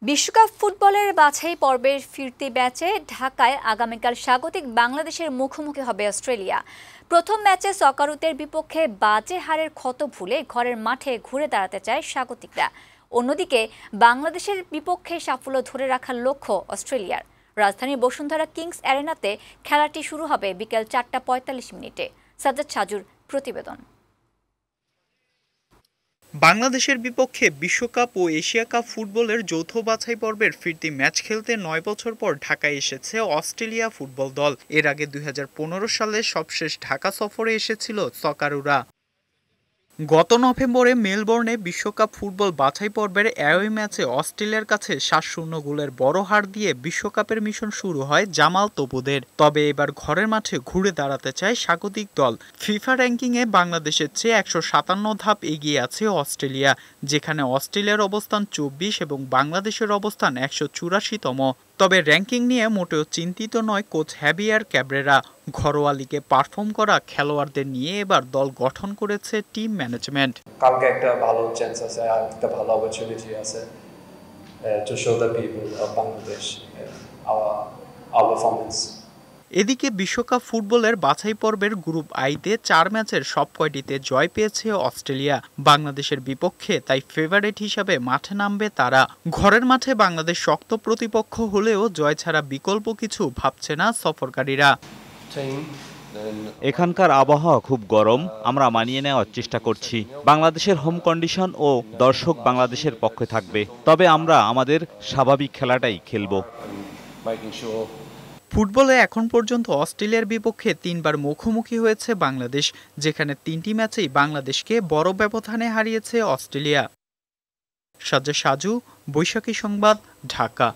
বিশ্বকাপ ফুটবলের বাছাই পর্বের ফিরতি ম্যাচে ঢাকায় আগামীকাল স্বাগতিক বাংলাদেশের মুখোমুখি হবে অস্ট্রেলিয়া। প্রথম ম্যাচে সকারুতের বিপক্ষে বাজে হারের ক্ষত ভুলে ঘরের মাঠে ঘুরে দাঁড়াতে চায় স্বাগতিকরা। অন্যদিকে বাংলাদেশের বিপক্ষে সাফল্য ধরে রাখার লক্ষ্য অস্ট্রেলিয়ার। রাজধানীর বসুন্ধরা কিংস অ্যারেনাতে খেলাটি শুরু হবে বিকেল 4:45। সাজ্জাদ সাজুর প্রতিবেদন। বাংলাদেশের বিপক্ষে বিশ্বকাপ ও এশিয়া কাপ ফুটবলের যৌথ বাছাই পর্বের ফিরতি ম্যাচ খেলতে ৯ বছর পর ঢাকায় এসেছে অস্ট্রেলিয়া ফুটবল দল। এর আগে ২০১৫ সালে সবশেষ ঢাকা সফরে এসেছিল সকারুরা। গত নভেম্বরে মেলবোর্নে বিশ্বকাপ ফুটবল বাছাই পর্বের অ্যাওয়ে ম্যাচে অস্ট্রেলিয়ার কাছে ৭-০ গোলের বড় হার দিয়ে বিশ্বকাপের মিশন শুরু হয় জামাল তপুদের। তবে এবার ঘরের মাঠে ঘুরে দাঁড়াতে চায় স্বাগতিক দল। ফিফা র্যাঙ্কিংয়ে বাংলাদেশের চেয়ে ১৫৭ ধাপ এগিয়ে আছে অস্ট্রেলিয়া, যেখানে অস্ট্রেলিয়ার অবস্থান ২৪ এবং বাংলাদেশের অবস্থান ১৮৪তম। তবে র্যাঙ্কিং নিয়ে মোটেও চিন্তিত নয় কোচ হ্যাভিয়ার ক্যাব্রেরা। ঘরোয়া লিগে পারফর্ম করা খেলোয়াড়দের নিয়ে এবার দল গঠন করেছে টিম ম্যানেজমেন্ট। কালকে একটা ভালো চান্স আছে, আর একটা ভালো অপরচুনিটি আছে to show the people of Bangladesh our performance. এদিকে বিশ্বকাপ ফুটবলের বাছাই পর্বের গ্রুপ আইতে ৪ ম্যাচের সবকয়টিতে জয় পেয়েছে অস্ট্রেলিয়া। বাংলাদেশের বিপক্ষে তাই ফেভারিট হিসাবে মাঠে নামবে তারা। ঘরের মাঠে বাংলাদেশ শক্ত প্রতিপক্ষ হলেও জয় ছাড়া বিকল্প কিছু ভাবছে না সফরকারীরা। এখানকার আবহাওয়া খুব গরম, আমরা মানিয়ে নেওয়ার চেষ্টা করছি। বাংলাদেশের হোম কন্ডিশন ও দর্শক বাংলাদেশের পক্ষে থাকবে, তবে আমরা আমাদের স্বাভাবিক খেলাটাই খেলব। ফুটবলে এখন পর্যন্ত অস্ট্রেলিয়ার বিপক্ষে ৩বার মুখোমুখি হয়েছে বাংলাদেশ, যেখানে ৩টি ম্যাচেই বাংলাদেশকে বড় ব্যবধানে হারিয়েছে অস্ট্রেলিয়া। সাজ্জাদ সাজু, বৈশাখী সংবাদ, ঢাকা।